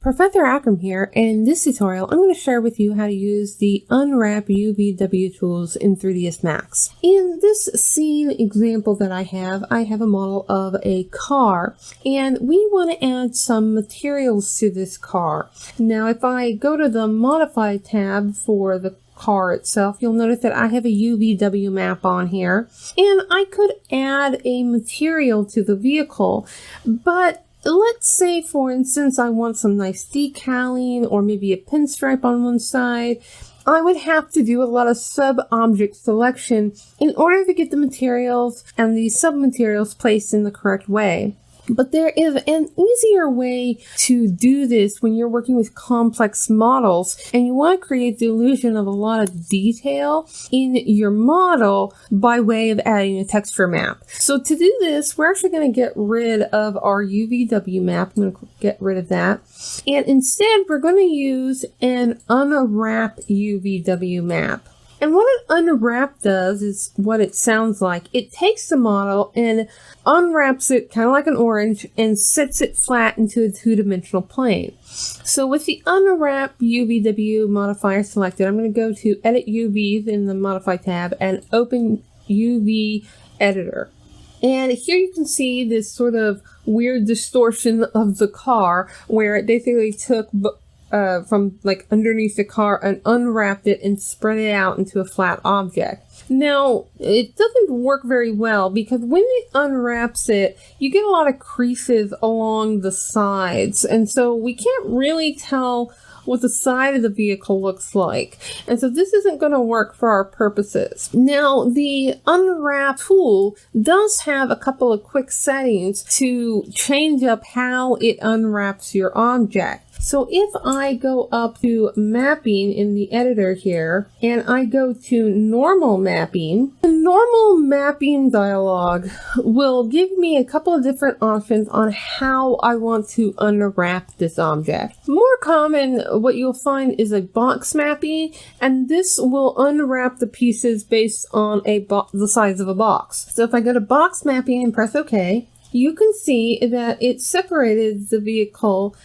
Professor Akram here, and in this tutorial I'm going to share with you how to use the Unwrap UVW tools in 3ds Max. In this scene example that I have a model of a car, and we want to add some materials to this car. Now if I go to the Modify tab for the car itself, you'll notice that I have a UVW map on here, and I could add a material to the vehicle, but let's say, for instance, I want some nice decaling or maybe a pinstripe on one side. I would have to do a lot of sub-object selection in order to get the materials and the sub-materials placed in the correct way. But there is an easier way to do this when you're working with complex models and you want to create the illusion of a lot of detail in your model by way of adding a texture map. So to do this, we're actually going to get rid of our UVW map. I'm going to get rid of that. And instead, we're going to use an Unwrap UVW map. And what an unwrap does is what it sounds like. It takes the model and unwraps it kind of like an orange and sets it flat into a two-dimensional plane. So with the Unwrap UVW modifier selected, I'm going to go to Edit UVs in the Modify tab and open UV Editor. And here you can see this sort of weird distortion of the car where it basically took from like underneath the car and unwrapped it and spread it out into a flat object. Now, it doesn't work very well because when it unwraps it, you get a lot of creases along the sides. And so we can't really tell what the side of the vehicle looks like. And so this isn't going to work for our purposes. Now, the Unwrap tool does have a couple of quick settings to change up how it unwraps your object. So if I go up to mapping in the editor here and I go to normal mapping, the normal mapping dialog will give me a couple of different options on how I want to unwrap this object. More common, what you'll find is a box mapping, and this will unwrap the pieces based on the size of a box. So if I go to box mapping and press OK, you can see that it separated the vehicle.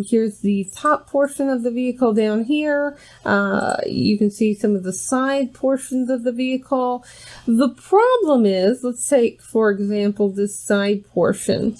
Here's the top portion of the vehicle down here. You can see some of the side portions of the vehicle. The problem is, let's take, for example, this side portion,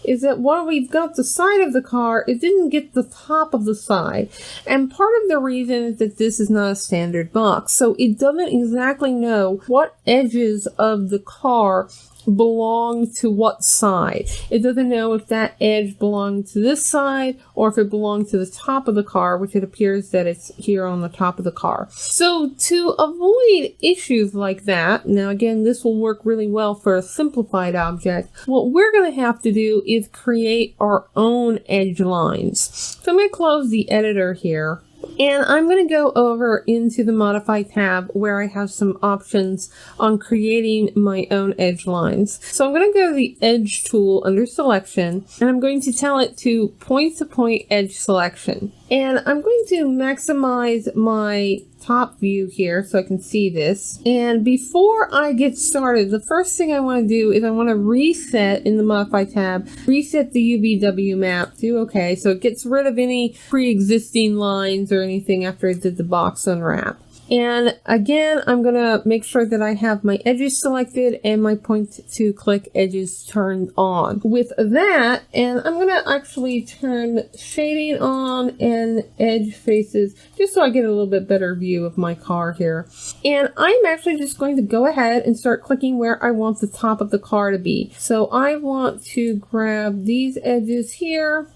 is that while we've got the side of the car, it didn't get the top of the side. And part of the reason is that this is not a standard box. So it doesn't exactly know what edges of the car belong to what side. It doesn't know if that edge belonged to this side or if it belonged to the top of the car, which it appears that it's here on the top of the car. So to avoid issues like that, now again, this will work really well for a simplified object, what we're going to have to do is create our own edge lines. So I'm going to close the editor here. And I'm going to go over into the Modify tab where I have some options on creating my own edge lines. So I'm going to go to the Edge tool under Selection, and I'm going to tell it to point-to-point edge selection. And I'm going to maximize my top view here so I can see this. And before I get started, the first thing I want to do is I want to reset in the Modify tab, reset the UVW map to OK, so it gets rid of any pre-existing lines or anything after I did the box unwrap. And again, I'm going to make sure that I have my edges selected and my point-to-click edges turned on. With that, and I'm going to actually turn shading on and edge faces just so I get a little bit better view of my car here. And I'm actually just going to go ahead and start clicking where I want the top of the car to be. So I want to grab these edges here.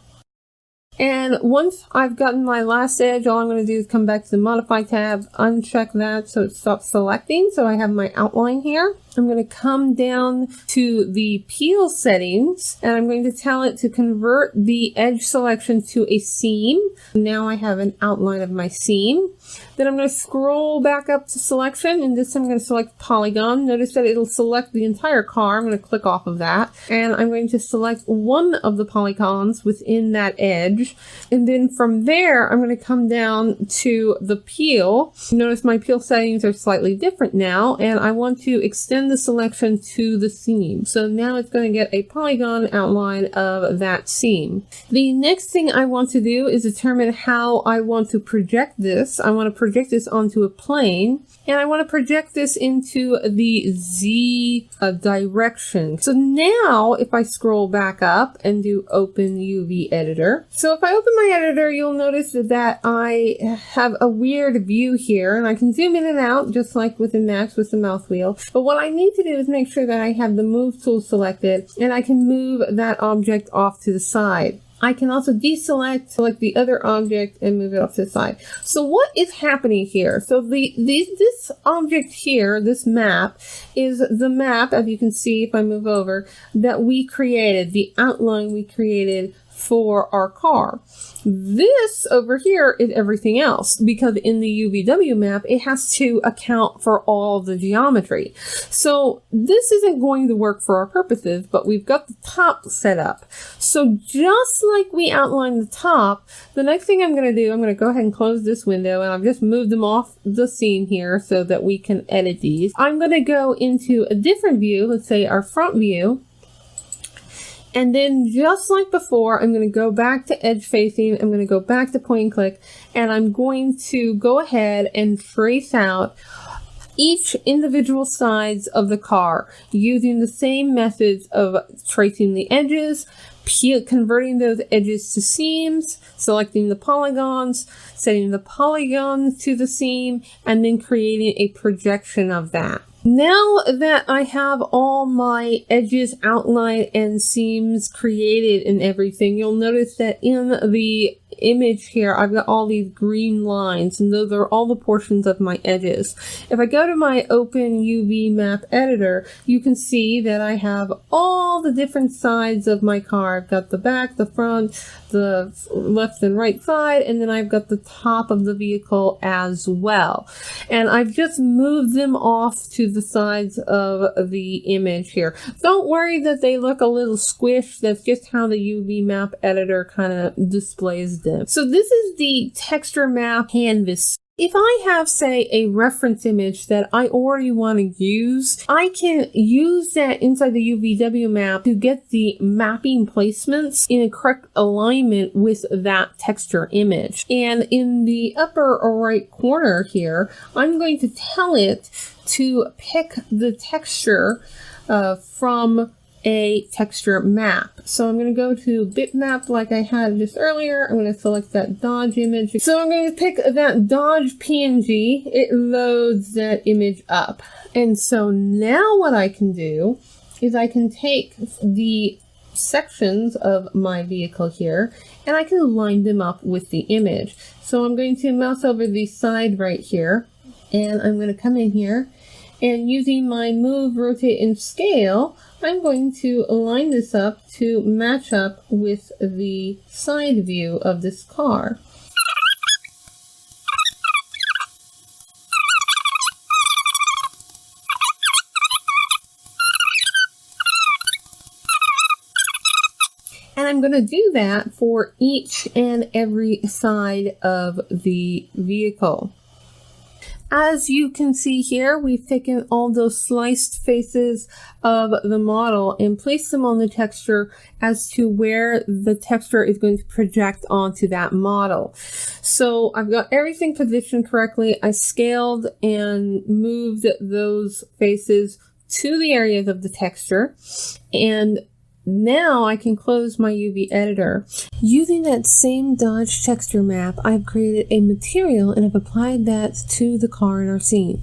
And once I've gotten my last edge, all I'm going to do is come back to the Modify tab, uncheck that so it stops selecting. So I have my outline here. I'm going to come down to the peel settings and I'm going to tell it to convert the edge selection to a seam. Now I have an outline of my seam. Then I'm going to scroll back up to selection, and this time I'm going to select polygon. Notice that it'll select the entire car. I'm going to click off of that, and I'm going to select one of the polygons within that edge. And then from there, I'm going to come down to the peel. Notice my peel settings are slightly different now, and I want to extend send the selection to the seam. So now it's going to get a polygon outline of that seam. The next thing I want to do is determine how I want to project this. I want to project this onto a plane, and I want to project this into the Z direction. So now if I scroll back up and do open UV editor. So if I open my editor, you'll notice that I have a weird view here, and I can zoom in and out just like within Max with the mouse wheel. But what I need to do is make sure that I have the move tool selected, and I can move that object off to the side. I can also select the other object and move it off to the side. So what is happening here? So this object here, this map, is the map, as you can see if I move over, that we created, the outline we created for our car. This over here is everything else, because in the UVW map, it has to account for all the geometry. So this isn't going to work for our purposes, but we've got the top set up. So just like we outlined the top, the next thing I'm going to do, I'm going to go ahead and close this window, and I've just moved them off the scene here so that we can edit these. I'm going to go into a different view, let's say our front view. And then just like before, I'm going to go back to edge facing. I'm going to go back to point and click, and I'm going to go ahead and trace out each individual sides of the car using the same methods of tracing the edges, converting those edges to seams, selecting the polygons, setting the polygons to the seam, and then creating a projection of that. Now that I have all my edges outlined and seams created and everything, you'll notice that in the image here, I've got all these green lines, and those are all the portions of my edges. If I go to my open UV map editor, you can see that I have all the different sides of my car. I've got the back, the front, the left and right side, and then I've got the top of the vehicle as well. And I've just moved them off to the sides of the image here. Don't worry that they look a little squished. That's just how the UV map editor kind of displays them. So this is the texture map canvas. If I have, say, a reference image that I already want to use, I can use that inside the UVW map to get the mapping placements in a correct alignment with that texture image. And in the upper right corner here, I'm going to tell it to pick the texture from a texture map. So I'm going to go to bitmap like I had just earlier. I'm going to select that Dodge image. So I'm going to pick that Dodge PNG. It loads that image up. And so now what I can do is I can take the sections of my vehicle here and I can line them up with the image. So I'm going to mouse over the side right here, and I'm going to come in here, and using my move, rotate, and scale, I'm going to align this up to match up with the side view of this car. And I'm going to do that for each and every side of the vehicle. As you can see here, we've taken all those sliced faces of the model and placed them on the texture as to where the texture is going to project onto that model. So I've got everything positioned correctly. I scaled and moved those faces to the areas of the texture, and now I can close my UV editor. Using that same Dodge texture map, I've created a material and I've applied that to the car in our scene.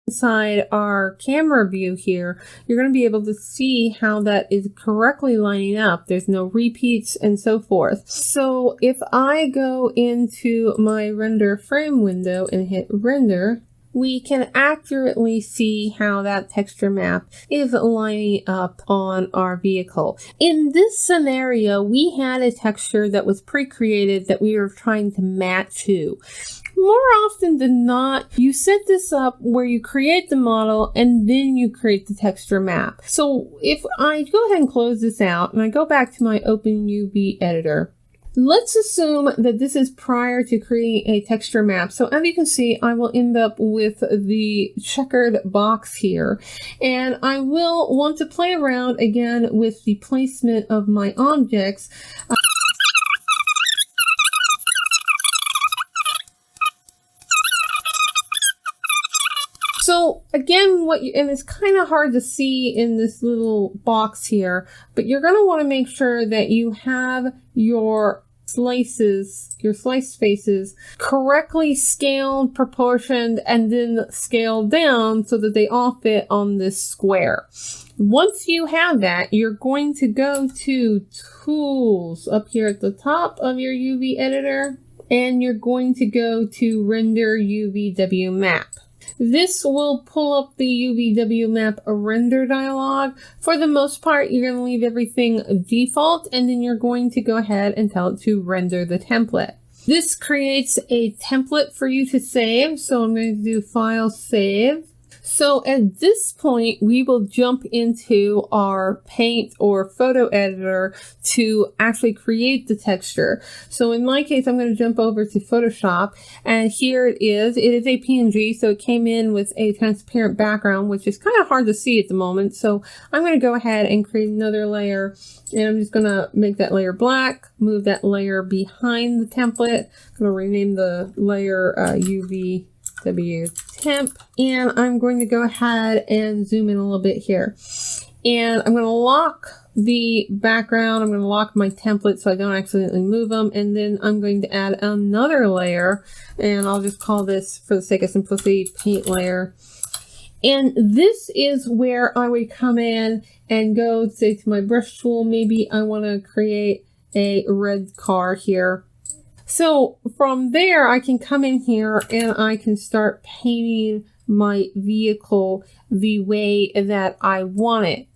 Inside our camera view here, you're going to be able to see how that is correctly lining up. There's no repeats and so forth. So if I go into my render frame window and hit render, we can accurately see how that texture map is lining up on our vehicle. In this scenario, we had a texture that was pre-created that we were trying to match to. More often than not, you set this up where you create the model and then you create the texture map. So if I go ahead and close this out and I go back to my open UV editor, Let's assume that this is prior to creating a texture map. So as you can see, I will end up with the checkered box here, and I will want to play around again with the placement of my objects. So again, and it's kind of hard to see in this little box here, but you're going to want to make sure that you have your slices, your slice spaces correctly scaled, proportioned, and then scaled down so that they all fit on this square. Once you have that, you're going to go to Tools up here at the top of your UV editor, and you're going to go to Render UVW Map. This will pull up the UVW map render dialog. For the most part, you're going to leave everything default, and then you're going to go ahead and tell it to render the template. This creates a template for you to save. So I'm going to do File, Save. So at this point, we will jump into our paint or photo editor to actually create the texture. So in my case, I'm going to jump over to Photoshop, and here it is. It is a PNG, so it came in with a transparent background, which is kind of hard to see at the moment. So I'm going to go ahead and create another layer, and I'm just going to make that layer black, move that layer behind the template. I'm going to rename the layer UVW Temp, and I'm going to go ahead and zoom in a little bit here, and I'm going to lock the background. I'm going to lock my template so I don't accidentally move them, and then I'm going to add another layer, and I'll just call this, for the sake of simplicity, paint layer. And this is where I would come in and go, say, to my brush tool. Maybe I want to create a red car here. So from there, I can come in here and I can start painting my vehicle the way that I want it.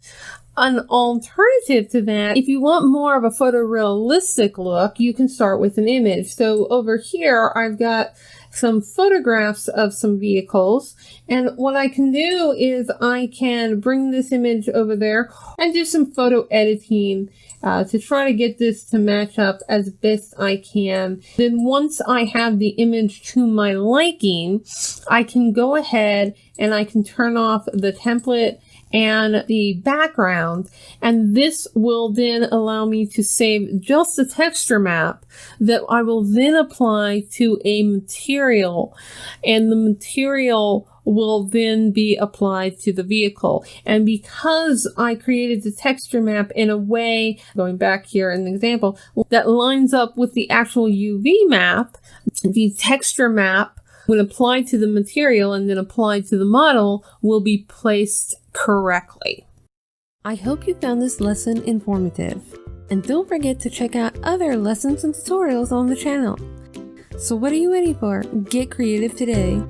An alternative to that, if you want more of a photorealistic look, you can start with an image. So over here, I've got some photographs of some vehicles, and what I can do is I can bring this image over there and do some photo editing to try to get this to match up as best I can. Then once I have the image to my liking, I can go ahead and I can turn off the template and the background, and this will then allow me to save just the texture map that I will then apply to a material, and the material will then be applied to the vehicle. And because I created the texture map in a way, going back here in the example, that lines up with the actual UV map, the texture map, when applied to the material and then applied to the model, will be placed correctly. I hope you found this lesson informative, and don't forget to check out other lessons and tutorials on the channel. So what are you waiting for? Get creative today.